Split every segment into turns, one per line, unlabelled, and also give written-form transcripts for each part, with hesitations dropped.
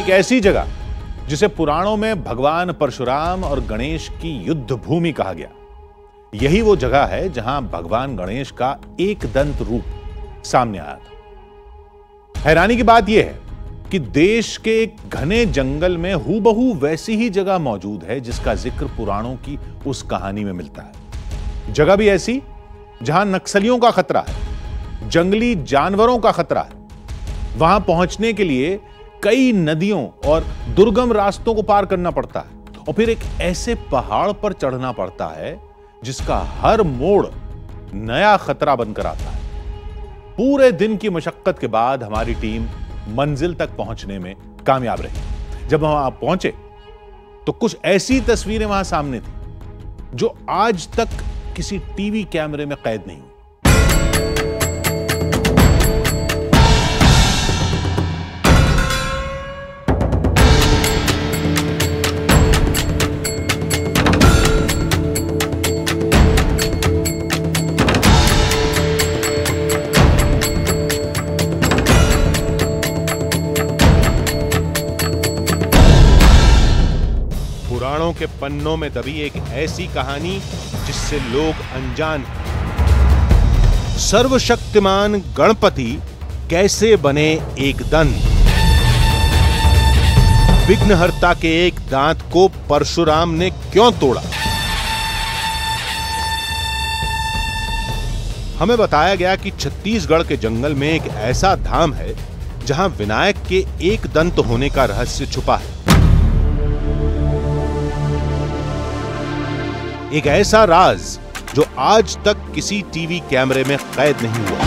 एक ऐसी जगह जिसे पुराणों में भगवान परशुराम और गणेश की युद्ध भूमि कहा गया। यही वो जगह है जहां भगवान गणेश का एक दंत रूप सामने आया था। हैरानी की बात यह है कि देश के एक घने जंगल में हूबहू वैसी ही जगह मौजूद है जिसका जिक्र पुराणों की उस कहानी में मिलता है। जगह भी ऐसी जहां नक्सलियों का खतरा है, जंगली जानवरों का खतरा है। वहां पहुंचने के लिए कई नदियों और दुर्गम रास्तों को पार करना पड़ता है और फिर एक ऐसे पहाड़ पर चढ़ना पड़ता है जिसका हर मोड़ नया खतरा बनकर आता है। पूरे दिन की मशक्कत के बाद हमारी टीम मंजिल तक पहुंचने में कामयाब रही। जब हम वहां पहुंचे तो कुछ ऐसी तस्वीरें वहां सामने थी जो आज तक किसी टीवी कैमरे में कैद नहीं हुई। पुराणों के पन्नों में दबी एक ऐसी कहानी जिससे लोग अनजान हैं। सर्वशक्तिमान गणपति कैसे बने एक दंत? विघ्नहर्ता के एक दांत को परशुराम ने क्यों तोड़ा? हमें बताया गया कि छत्तीसगढ़ के जंगल में एक ऐसा धाम है जहां विनायक के एक दंत होने का रहस्य छुपा है। एक ऐसा राज जो आज तक किसी टीवी कैमरे में कैद नहीं हुआ।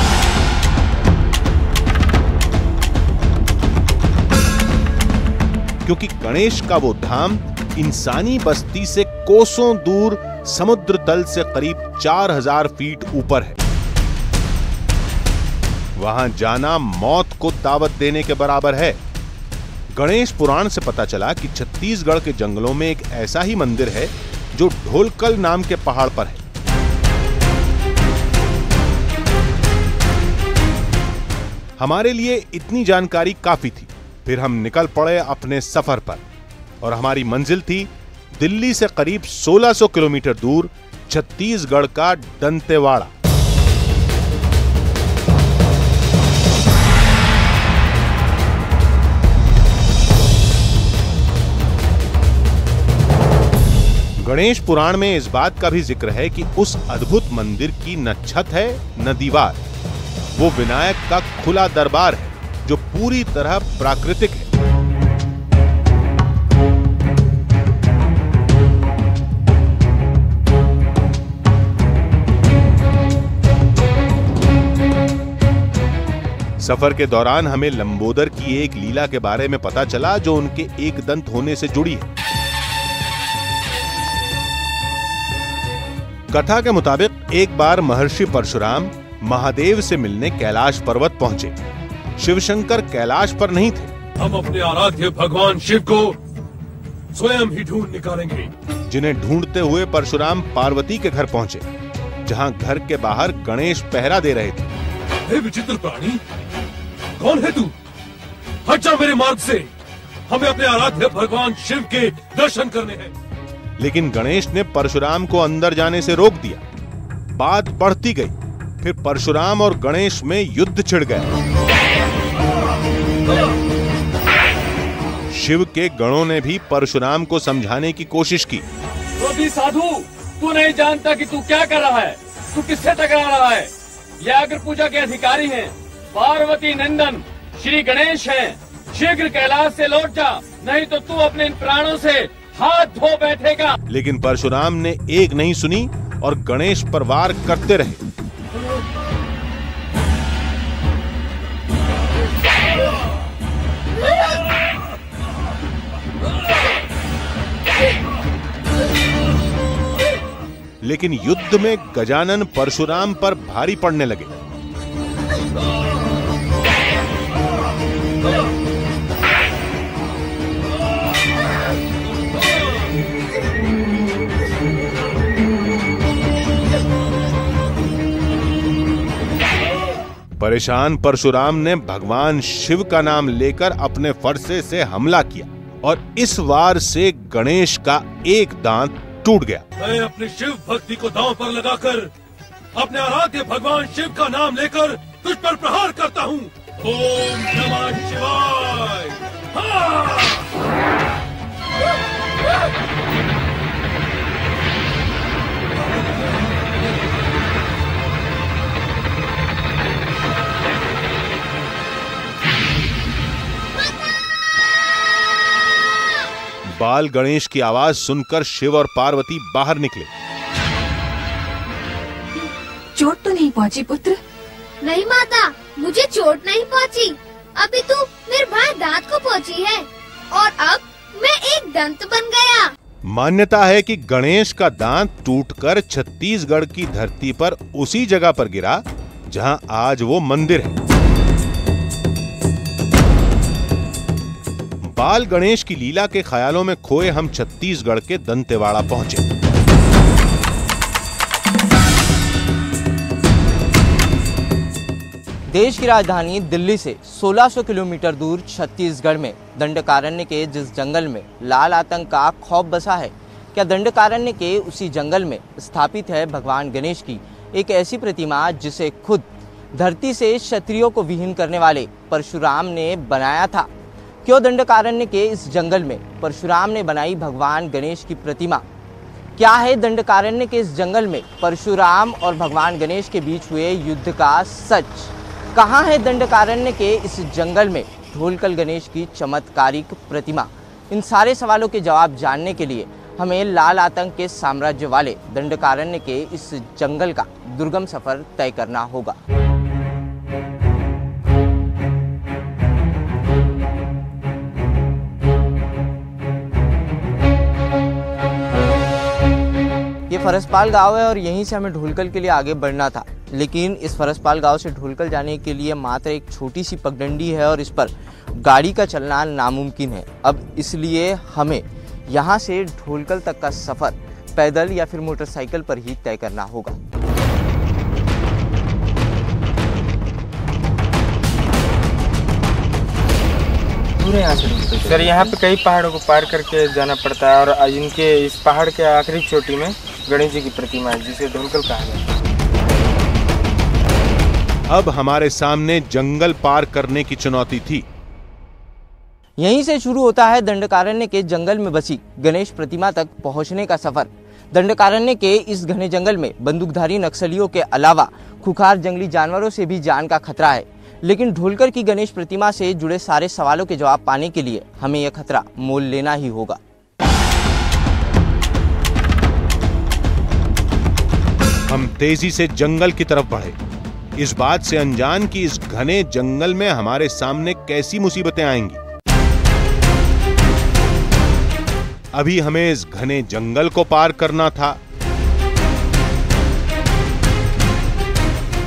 क्योंकि गणेश का वो धाम इंसानी बस्ती से कोसों दूर समुद्र तल से करीब 4000 फीट ऊपर है। वहां जाना मौत को दावत देने के बराबर है। गणेश पुराण से पता चला कि छत्तीसगढ़ के जंगलों में एक ऐसा ही मंदिर है जो ढोलकल नाम के पहाड़ पर है। हमारे लिए इतनी जानकारी काफी थी। फिर हम निकल पड़े अपने सफर पर और हमारी मंजिल थी दिल्ली से करीब 1600 किलोमीटर दूर छत्तीसगढ़ का दंतेवाड़ा। गणेश पुराण में इस बात का भी जिक्र है कि उस अद्भुत मंदिर की न छत है न दीवार। वो विनायक का खुला दरबार है जो पूरी तरह प्राकृतिक है। सफर के दौरान हमें लंबोदर की एक लीला के बारे में पता चला जो उनके एक दंत होने से जुड़ी है। कथा के मुताबिक एक बार महर्षि परशुराम महादेव से मिलने कैलाश पर्वत पहुंचे। शिवशंकर कैलाश पर नहीं थे।
हम अपने आराध्य भगवान शिव को स्वयं ही ढूंढ निकालेंगे।
जिन्हें ढूंढते हुए परशुराम पार्वती के घर पहुंचे, जहां घर के बाहर गणेश पहरा दे रहे थे।
हे विचित्र प्राणी, कौन है तू? हट जा मेरे मार्ग से। हमें अपने आराध्य भगवान शिव के दर्शन करने हैं।
लेकिन गणेश ने परशुराम को अंदर जाने से रोक दिया। बात बढ़ती गई। फिर परशुराम और गणेश में युद्ध छिड़ गया। शिव के गणों ने भी परशुराम को समझाने की कोशिश की।
तो भी साधु, तू नहीं जानता कि तू क्या कर रहा है? तू किससे टकरा रहा है? ये अग्र पूजा के अधिकारी हैं, पार्वती नंदन श्री गणेश हैं। शीघ्र कैलाश से लौट जा, नहीं तो तू अपने इन प्राणों से हाथ धो बैठेगा।
लेकिन परशुराम ने एक नहीं सुनी और गणेश पर वार करते रहे। लेकिन युद्ध में गजानन परशुराम पर भारी पड़ने लगे। परेशान परशुराम ने भगवान शिव का नाम लेकर अपने फरसे से हमला किया और इस वार से गणेश का एक दांत टूट गया।
मैं अपनी शिव भक्ति को दांव पर लगाकर अपने आराध्य भगवान शिव का नाम लेकर तुझ पर प्रहार करता हूँ। ओम नमः शिवाय।
बाल गणेश की आवाज सुनकर शिव और पार्वती बाहर निकले।
चोट तो नहीं पहुंची पुत्र?
नहीं माता, मुझे चोट नहीं पहुंची। अभी तो मेरे भाई दांत को पहुंची है और अब मैं एक दंत बन गया।
मान्यता है कि गणेश का दांत टूटकर छत्तीसगढ़ की धरती पर उसी जगह पर गिरा जहां आज वो मंदिर है। बाल गणेश की लीला के ख्यालों में खोए हम छत्तीसगढ़ के दंतेवाड़ा पहुंचे।
देश की राजधानी दिल्ली से 1600 किलोमीटर दूर छत्तीसगढ़ में दंडकारण्य के जिस जंगल में लाल आतंक का खौफ बसा है, क्या दंडकारण्य के उसी जंगल में स्थापित है भगवान गणेश की एक ऐसी प्रतिमा जिसे खुद धरती से क्षत्रियों को विहीन करने वाले परशुराम ने बनाया था? क्यों दंडकारण्य के इस जंगल में परशुराम ने बनाई भगवान गणेश की प्रतिमा? क्या है दंडकारण्य के इस जंगल में परशुराम और भगवान गणेश के बीच हुए युद्ध का सच? कहाँ है दंडकारण्य के इस जंगल में ढोलकल गणेश की चमत्कारिक प्रतिमा? इन सारे सवालों के जवाब जानने के लिए हमें लाल आतंक के साम्राज्य वाले दंडकारण्य के इस जंगल का दुर्गम सफर तय करना होगा। ये फरसपाल गांव है और यहीं से हमें ढोलकल के लिए आगे बढ़ना था, लेकिन इस फरसपाल गांव से ढोलकल जाने के लिए मात्र एक छोटी सी पगडंडी है और इस पर गाड़ी का चलना नामुमकिन है। अब इसलिए हमें यहाँ से ढोलकल तक का सफ़र पैदल या फिर मोटरसाइकिल पर ही तय करना होगा।
सर, यहाँ पे कई पहाड़ों को पार करके जाना पड़ता है और इनके इस पहाड़ के आखिरी चोटी में गणेश जी की प्रतिमा है जिसे ढोलकल कहा जाता है।
अब हमारे सामने जंगल पार करने की चुनौती थी।
यहीं से शुरू होता है दंडकारण्य के जंगल में बसी गणेश प्रतिमा तक पहुंचने का सफर। दंडकारण्य के इस घने जंगल में बंदूकधारी नक्सलियों के अलावा खुखार जंगली जानवरों से भी जान का खतरा है, लेकिन ढोलकर की गणेश प्रतिमा से जुड़े सारे सवालों के जवाब पाने के लिए हमें यह खतरा मोल लेना ही होगा।
हम तेजी से जंगल की तरफ बढ़े, इस बात से अनजान कि इस घने जंगल में हमारे सामने कैसी मुसीबतें आएंगी। अभी हमें इस घने जंगल को पार करना था,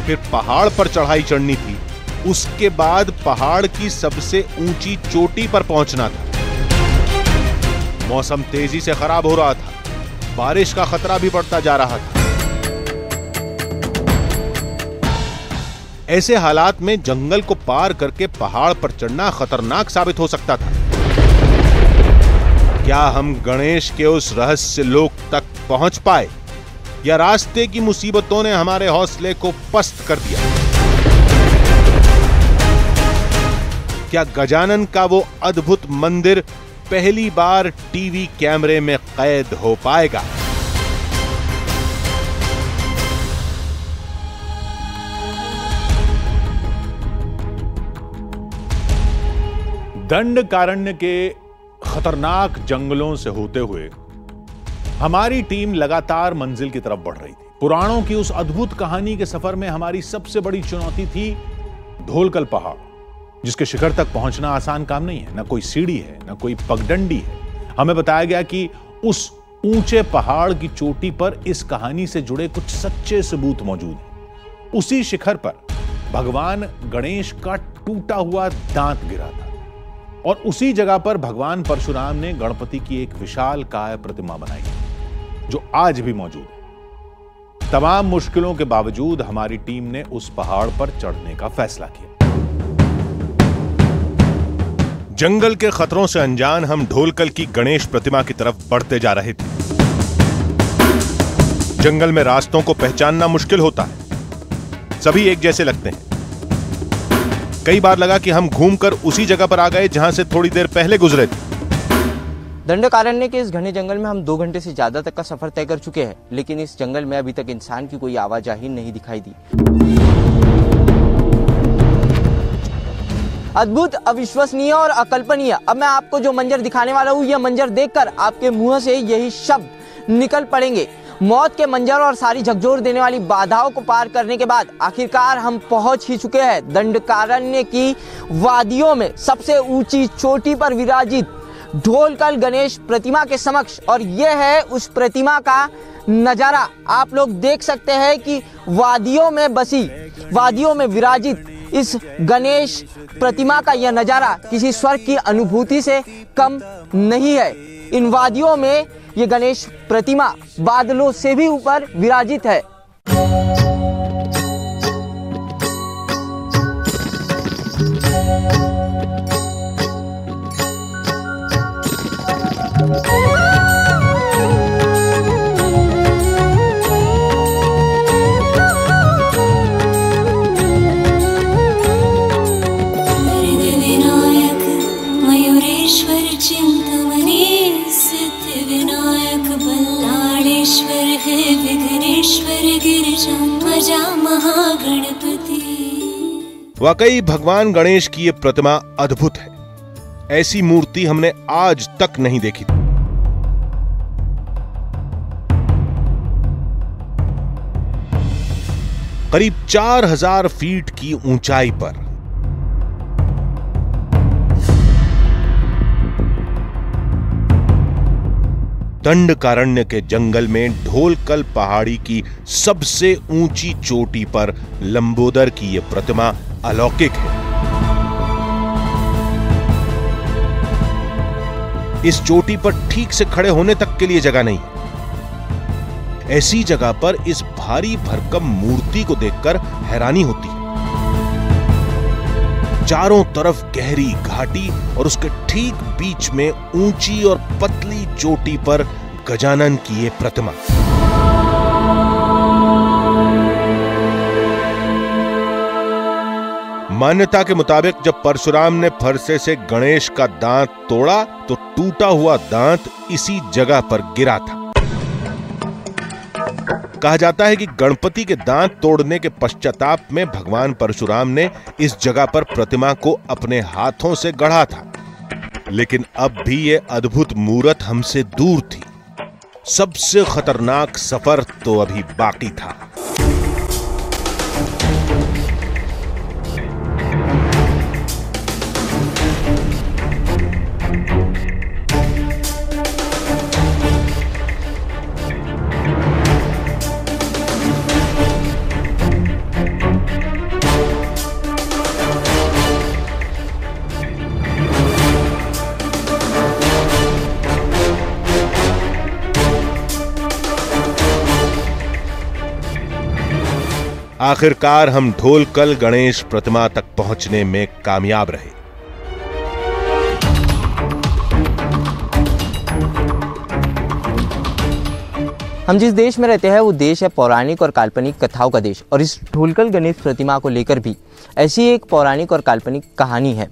फिर पहाड़ पर चढ़ाई चढ़नी थी, उसके बाद पहाड़ की सबसे ऊंची चोटी पर पहुंचना था। मौसम तेजी से खराब हो रहा था, बारिश का खतरा भी बढ़ता जा रहा था। ऐसे हालात में जंगल को पार करके पहाड़ पर चढ़ना खतरनाक साबित हो सकता था। क्या हम गणेश के उस रहस्य लोक तक पहुंच पाए या रास्ते की मुसीबतों ने हमारे हौसले को पस्त कर दिया? क्या गजानन का वो अद्भुत मंदिर पहली बार टीवी कैमरे में कैद हो पाएगा? दंडकारण्य के खतरनाक जंगलों से होते हुए हमारी टीम लगातार मंजिल की तरफ बढ़ रही थी। पुराणों की उस अद्भुत कहानी के सफर में हमारी सबसे बड़ी चुनौती थी ढोलकल पहाड़, जिसके शिखर तक पहुंचना आसान काम नहीं है। ना कोई सीढ़ी है, ना कोई पगडंडी है। हमें बताया गया कि उस ऊंचे पहाड़ की चोटी पर इस कहानी से जुड़े कुछ सच्चे सबूत मौजूद हैं। उसी शिखर पर भगवान गणेश का टूटा हुआ दांत गिरा था और उसी जगह पर भगवान परशुराम ने गणपति की एक विशाल काय प्रतिमा बनाई जो आज भी मौजूद है। तमाम मुश्किलों के बावजूद हमारी टीम ने उस पहाड़ पर चढ़ने का फैसला किया। जंगल के खतरों से अनजान हम ढोलकल की गणेश प्रतिमा की तरफ बढ़ते जा रहे थे। जंगल में रास्तों को पहचानना मुश्किल होता है, सभी एक जैसे लगते हैं। कई बार लगा कि हम घूमकर उसी जगह पर आ गए जहां से थोड़ी देर पहले गुजरे थे।
दंडकारण्य के इस घने जंगल में हम 2 घंटे से ज्यादा तक का सफर तय कर चुके हैं, लेकिन इस जंगल में अभी तक इंसान की कोई आवाजाही नहीं दिखाई दी। अद्भुत, अविश्वसनीय और अकल्पनीय। अब मैं आपको जो मंजर दिखाने वाला हूँ, यह मंजर देखकर आपके मुंह से यही शब्द निकल पड़ेंगे। मौत के मंजर और सारी झकझोर देने वाली बाधाओं को पार करने के बाद आखिरकार हम पहुंच ही चुके हैं दंडकारण्य की वादियों में सबसे ऊंची चोटी पर विराजित ढोलकल गणेश प्रतिमा के समक्ष। और यह है उस प्रतिमा का नजारा। आप लोग देख सकते हैं कि वादियों में बसी, वादियों में विराजित इस गणेश प्रतिमा का यह नजारा किसी स्वर्ग की अनुभूति से कम नहीं है। इन वादियों में ये गणेश प्रतिमा बादलों से भी ऊपर विराजित है।
वाकई भगवान गणेश की ये प्रतिमा अद्भुत है। ऐसी मूर्ति हमने आज तक नहीं देखी थी। करीब 4000 फीट की ऊंचाई पर दंडकारण्य के जंगल में ढोलकल पहाड़ी की सबसे ऊंची चोटी पर लंबोदर की यह प्रतिमा अलौकिक है। इस चोटी पर ठीक से खड़े होने तक के लिए जगह नहीं। ऐसी जगह पर इस भारी भरकम मूर्ति को देखकर हैरानी होती है। चारों तरफ गहरी घाटी और उसके ठीक बीच में ऊंची और पतली चोटी पर गजानन की ये प्रतिमा। मान्यता के मुताबिक जब परशुराम ने फरसे से गणेश का दांत तोड़ा तो टूटा हुआ दांत इसी जगह पर गिरा था। कहा जाता है कि गणपति के दांत तोड़ने के पश्चाताप में भगवान परशुराम ने इस जगह पर प्रतिमा को अपने हाथों से गढ़ा था। लेकिन अब भी यह अद्भुत मूरत हमसे दूर थी। सबसे खतरनाक सफर तो अभी बाकी था। आखिरकार हम ढोलकल गणेश प्रतिमा तक पहुंचने में कामयाब रहे।
हम जिस देश में रहते हैं वो देश है पौराणिक और काल्पनिक कथाओं का देश, और इस ढोलकल गणेश प्रतिमा को लेकर भी ऐसी एक पौराणिक और काल्पनिक कहानी है।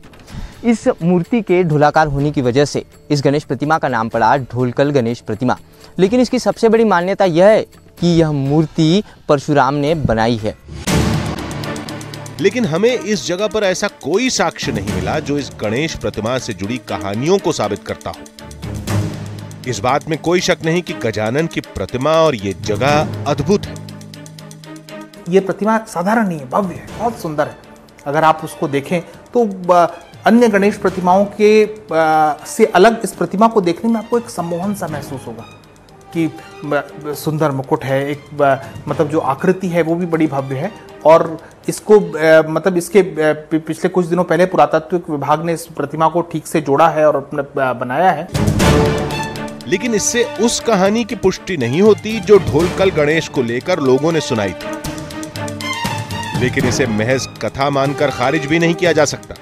इस मूर्ति के ढोलाकार होने की वजह से इस गणेश प्रतिमा का नाम पड़ा ढोलकल गणेश प्रतिमा। लेकिन इसकी सबसे बड़ी मान्यता यह है कि यह मूर्ति परशुराम ने बनाई है।
लेकिन हमें इस जगह पर ऐसा कोई साक्ष्य नहीं मिला जो इस गणेश प्रतिमा से जुड़ी कहानियों को साबित करता हो। इस बात में कोई शक नहीं कि गजानन की प्रतिमा और ये जगह अद्भुत है।
ये प्रतिमा साधारण नहीं है, भव्य है, बहुत सुंदर है। अगर आप उसको देखें तो अन्य गणेश प्रतिमाओं के से अलग इस प्रतिमा को देखने में आपको एक सम्मोहन सा महसूस होगा कि सुंदर मुकुट है, एक मतलब जो आकृति है वो भी बड़ी भव्य है। और इसको मतलब इसके पिछले कुछ दिनों पहले पुरातत्व विभाग ने इस प्रतिमा को ठीक से जोड़ा है और अपने बनाया है।
लेकिन इससे उस कहानी की पुष्टि नहीं होती जो ढोलकल गणेश को लेकर लोगों ने सुनाई थी। लेकिन इसे महज कथा मानकर खारिज भी नहीं किया जा सकता।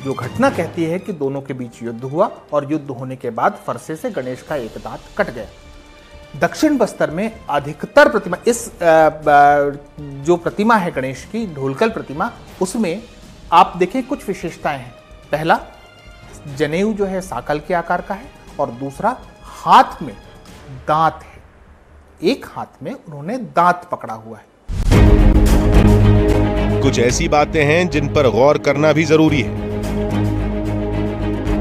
जो घटना कहती है कि दोनों के बीच युद्ध हुआ और युद्ध होने के बाद फरसे से गणेश का एक दांत कट गया। दक्षिण बस्तर में अधिकतर प्रतिमा, इस जो प्रतिमा है गणेश की, ढोलकल प्रतिमा, उसमें आप देखें कुछ विशेषताएं हैं। पहला, जनेऊ जो है साकल के आकार का है और दूसरा, हाथ में दांत है। एक हाथ में उन्होंने दांत पकड़ा हुआ है।
कुछ ऐसी बातें हैं जिन पर गौर करना भी जरूरी है।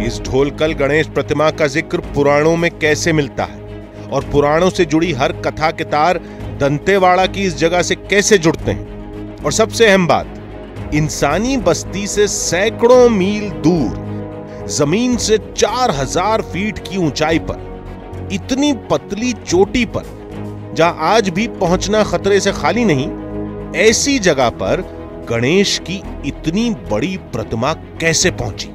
इस ढोलकल गणेश प्रतिमा का जिक्र पुराणों में कैसे मिलता है और पुराणों से जुड़ी हर कथा के तार दंतेवाड़ा की इस जगह से कैसे जुड़ते हैं, और सबसे अहम बात, इंसानी बस्ती से सैकड़ों मील दूर जमीन से 4000 फीट की ऊंचाई पर इतनी पतली चोटी पर, जहां आज भी पहुंचना खतरे से खाली नहीं, ऐसी जगह पर गणेश की इतनी बड़ी प्रतिमा कैसे पहुंची?